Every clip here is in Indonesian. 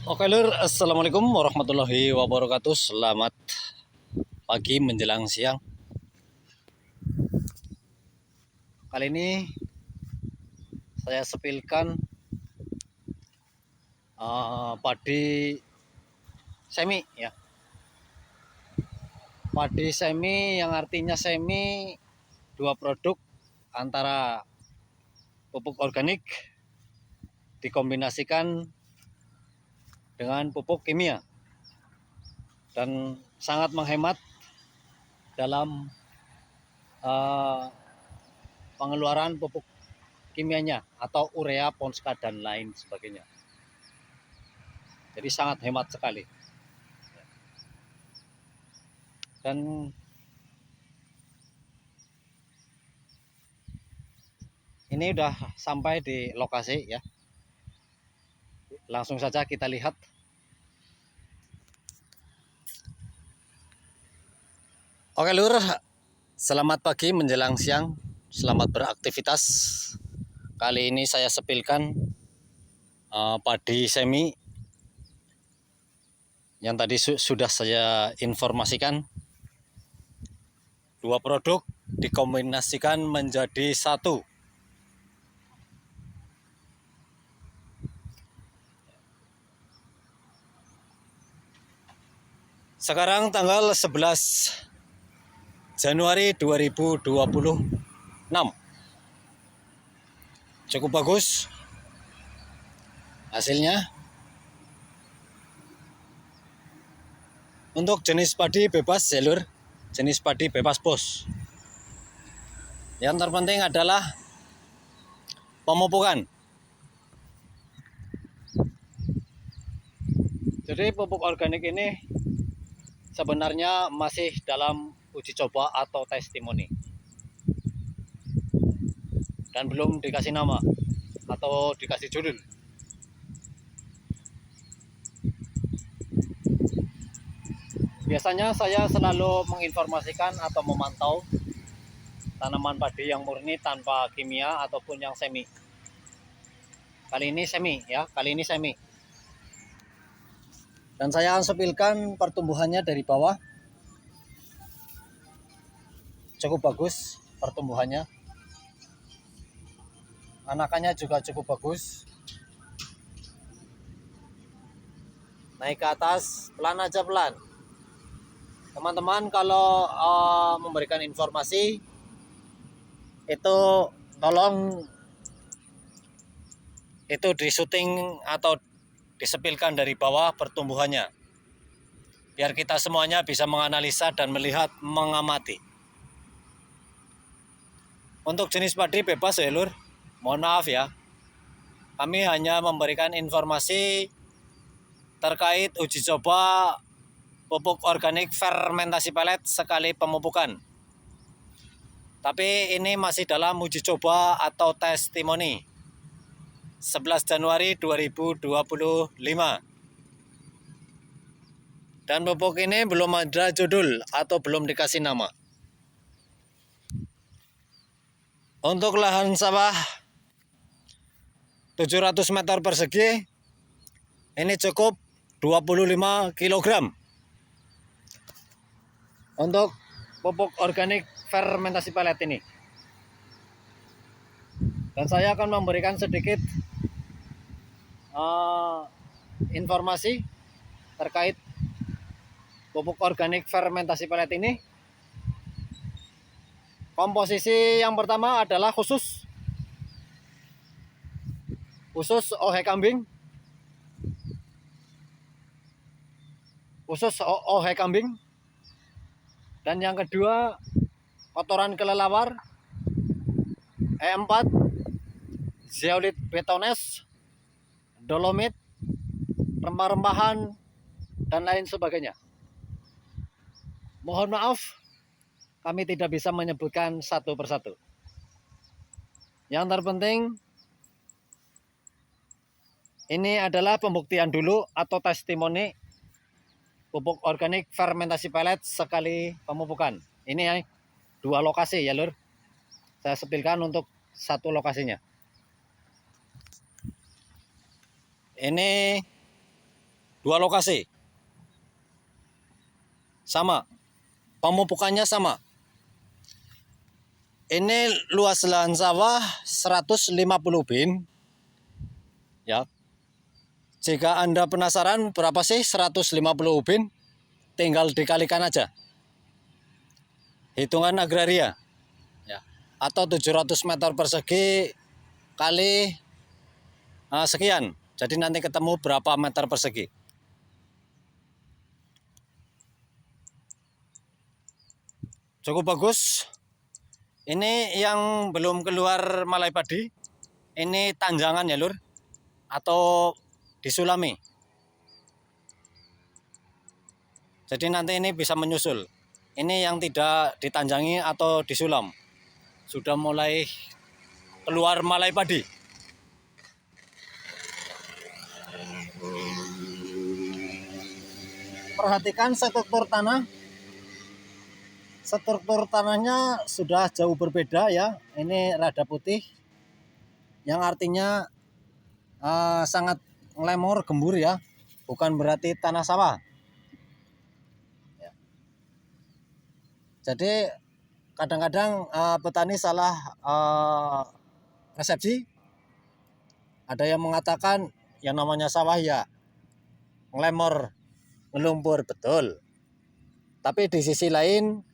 Oke lur, assalamualaikum warahmatullahi wabarakatuh. Selamat pagi menjelang siang. Kali ini saya sepilkan padi semi ya. Padi semi yang artinya semi dua produk antara pupuk organik dikombinasikan dengan pupuk kimia dan sangat menghemat dalam pengeluaran pupuk kimianya atau urea, ponska dan lain sebagainya. Jadi sangat hemat sekali. Dan ini udah sampai di lokasi ya. Langsung saja kita lihat. Oke lur, selamat pagi menjelang siang. Selamat beraktivitas. Kali ini saya sepilkan padi semi yang tadi sudah saya informasikan. Dua produk dikombinasikan menjadi satu. Sekarang tanggal 11 Januari 2026. Cukup bagus hasilnya. Untuk jenis padi bebas ya lur, jenis padi bebas bos. Yang terpenting adalah pemupukan. Jadi pupuk organik ini sebenarnya masih dalam uji coba atau testimoni. Dan belum dikasih nama atau dikasih judul. Biasanya saya selalu menginformasikan atau memantau tanaman padi yang murni tanpa kimia ataupun yang semi. Kali ini semi ya, kali ini semi. Dan saya akan sepilkan pertumbuhannya dari bawah. Cukup bagus pertumbuhannya. Anakannya juga cukup bagus. Naik ke atas, pelan aja pelan. Teman-teman kalau memberikan informasi itu tolong itu di syuting atau disepilkan dari bawah pertumbuhannya. Biar kita semuanya bisa menganalisa dan melihat, mengamati. Untuk jenis padi bebas ya lur, mohon maaf ya. Kami hanya memberikan informasi terkait uji coba pupuk organik fermentasi pelet sekali pemupukan. Tapi ini masih dalam uji coba atau testimoni. 11 Januari 2025. Dan pupuk ini belum ada judul atau belum dikasih nama. Untuk lahan sawah 700 meter persegi ini cukup 25 kg. Untuk pupuk organik fermentasi pelet ini. Dan saya akan memberikan sedikit informasi terkait pupuk organik fermentasi pelet ini. Komposisi yang pertama adalah khusus OH kambing. Khusus OH kambing. Dan yang kedua kotoran kelelawar E4, zeolit betones, dolomit, rempah-rempahan dan lain sebagainya. Mohon maaf, kami tidak bisa menyebutkan satu persatu. Yang terpenting ini adalah pembuktian dulu atau testimoni pupuk organik fermentasi pelet sekali pemupukan. Ini ya, 2 lokasi ya lur. Saya sepilkan untuk satu lokasinya. Ini Dua lokasi. Sama. Pemupukannya sama. Ini luas lahan sawah 150 bin. Ya. Jika Anda penasaran berapa sih 150 bin, tinggal dikalikan aja. Hitungan agraria. Ya. Atau 700 meter persegi kali sekian. Jadi nanti ketemu berapa meter persegi. Cukup bagus. Ini yang belum keluar malai padi. Ini tanjangan ya lur. Atau disulami. Jadi nanti ini bisa menyusul. Ini yang tidak ditanjangi atau disulam. Sudah mulai keluar malai padi. Perhatikan struktur tanah. Struktur tanahnya sudah jauh berbeda ya. Ini rada putih, yang artinya sangat lemur gembur ya. Bukan berarti tanah sawah. Ya. Jadi kadang-kadang petani salah resepsi. Ada yang mengatakan yang namanya sawah ya ngelemor, ngelumpur, betul. Tapi di sisi lain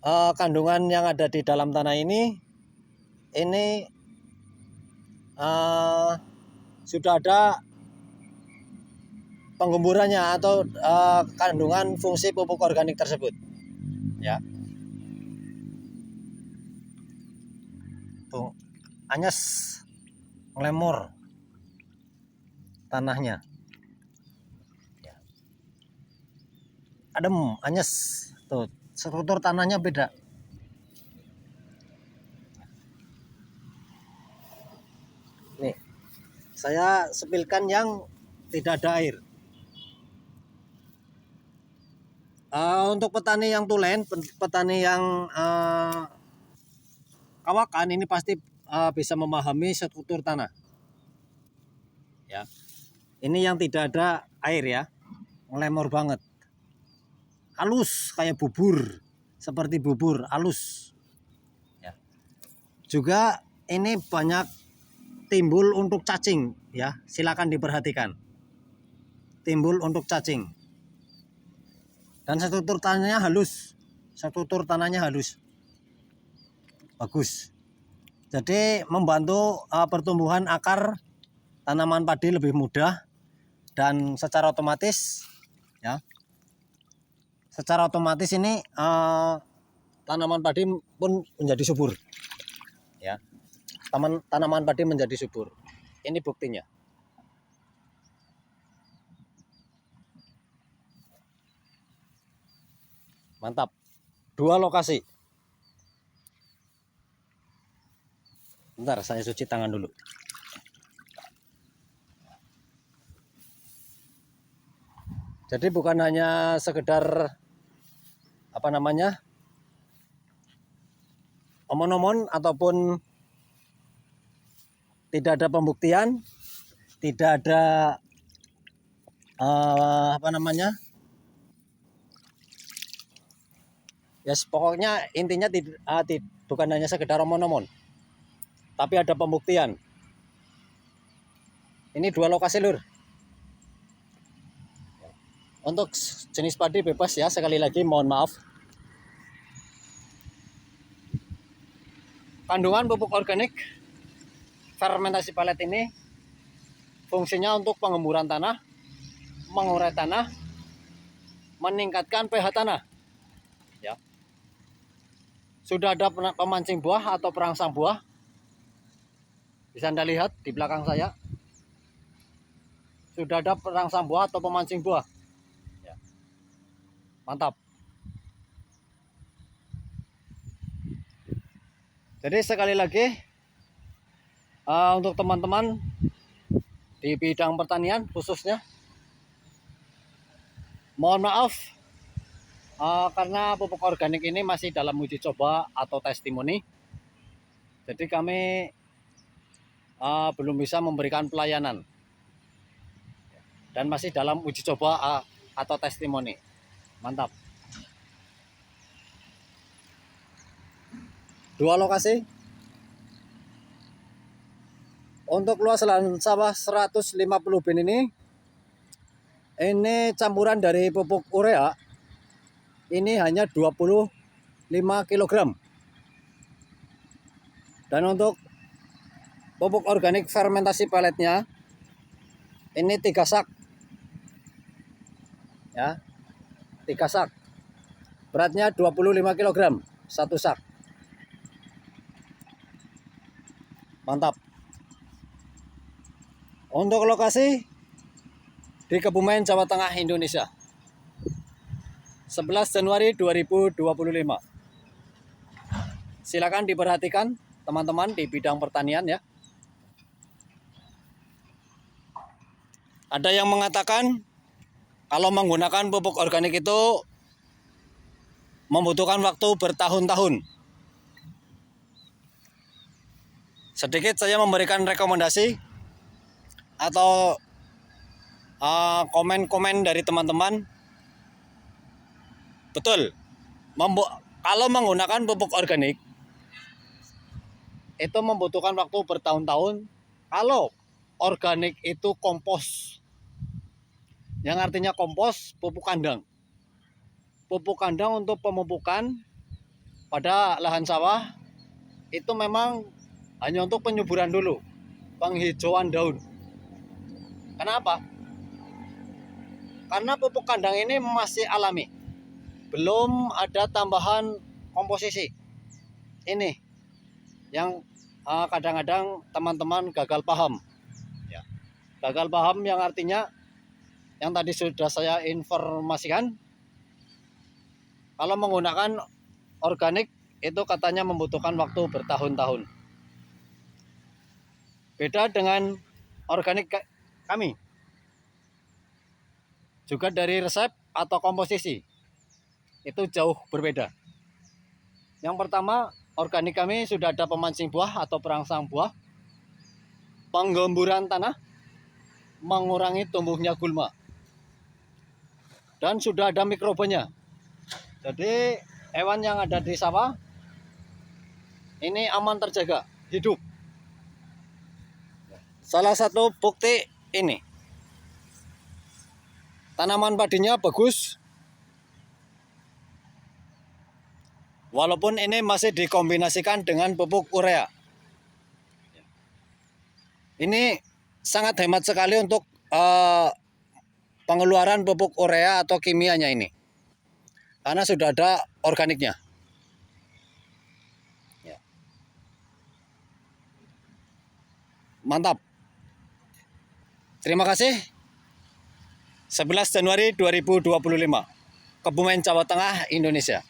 kandungan yang ada di dalam tanah ini sudah ada penggemburannya atau kandungan fungsi pupuk organik tersebut. Ya. Tuh, anyes, ngelemor tanahnya. Ya. Adem, anyes. Tuh, struktur tanahnya beda. Nih, saya sepilkan yang tidak ada air. Untuk petani yang tulen, petani yang kawakan ini pasti bisa memahami struktur tanah. Ya, ini yang tidak ada air ya, ngelemor banget, halus kayak bubur, seperti bubur halus. Ya. Juga ini banyak timbul untuk cacing ya, silakan diperhatikan. Timbul untuk cacing. Dan struktur tanahnya halus. Bagus. Jadi membantu pertumbuhan akar tanaman padi lebih mudah dan secara otomatis ya. Secara otomatis ini tanaman padi pun menjadi subur. Ya. Tanaman padi menjadi subur. Ini buktinya. Mantap. Dua lokasi. Bentar, saya cuci tangan dulu. Jadi bukan hanya sekedar omon-omon ataupun tidak ada pembuktian, tidak ada ya pokoknya intinya bukan hanya sekedar omon-omon, tapi ada pembuktian. Ini dua lokasi lur. Untuk jenis padi bebas ya, sekali lagi mohon maaf. Kandungan pupuk organik fermentasi palet ini fungsinya untuk pengemburan tanah, mengurai tanah, meningkatkan pH tanah. Ya. Sudah ada pemancing buah atau perangsang buah. Bisa Anda lihat di belakang saya. Sudah ada perangsang buah atau pemancing buah. Ya. Mantap. Jadi sekali lagi untuk teman-teman di bidang pertanian khususnya, mohon maaf karena pupuk organik ini masih dalam uji coba atau testimoni. Jadi kami belum bisa memberikan pelayanan. dan masih dalam uji coba atau testimoni. Mantap. 2 lokasi. Untuk luas lahan sawah 150 bin ini campuran dari pupuk urea. Ini hanya 25 kg. Dan untuk pupuk organik fermentasi peletnya ini 3 sak. Ya. 3 sak. Beratnya 25 kg, 1 sak. Mantap. Untuk lokasi di Kebumen, Jawa Tengah, Indonesia. 11 Januari 2025. Silakan diperhatikan teman-teman di bidang pertanian ya. Ada yang mengatakan kalau menggunakan pupuk organik itu membutuhkan waktu bertahun-tahun. Sedikit saya memberikan rekomendasi atau komen-komen dari teman-teman. Betul, kalau menggunakan pupuk organik itu membutuhkan waktu bertahun-tahun. Kalau organik itu kompos, yang artinya kompos pupuk kandang. Pupuk kandang untuk pemupukan pada lahan sawah itu memang hanya untuk penyuburan dulu, penghijauan daun. Kenapa? Karena pupuk kandang ini masih alami, belum ada tambahan komposisi. Ini yang kadang-kadang teman-teman gagal paham. Ya. Gagal paham yang artinya yang tadi sudah saya informasikan, kalau menggunakan organik itu katanya membutuhkan waktu bertahun-tahun. Beda dengan organik kami. Juga dari resep atau komposisi itu jauh berbeda. Yang pertama, organik kami sudah ada pemancing buah atau perangsang buah, penggemburan tanah, mengurangi tumbuhnya gulma, dan sudah ada mikrobanya. Jadi hewan yang ada di sawah ini aman terjaga, hidup. Salah satu bukti ini, tanaman padinya bagus, walaupun ini masih dikombinasikan dengan pupuk urea. Ini sangat hemat sekali untuk pengeluaran pupuk urea atau kimianya ini, karena sudah ada organiknya. Ya. Mantap. Terima kasih. 11 Januari 2025. Kebumen, Jawa Tengah, Indonesia.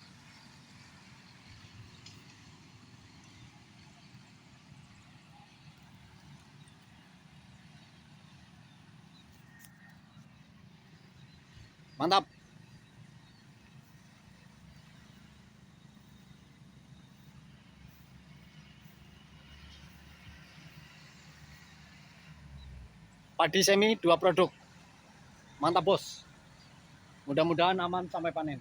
Mantap. Padi semi 2 produk. Mantap bos. Mudah-mudahan aman sampai panen.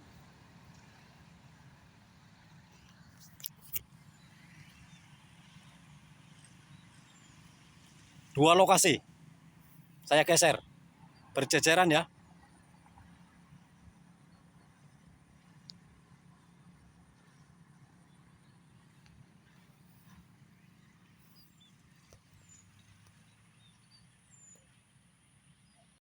Dua lokasi. Saya geser. Berjejeran ya.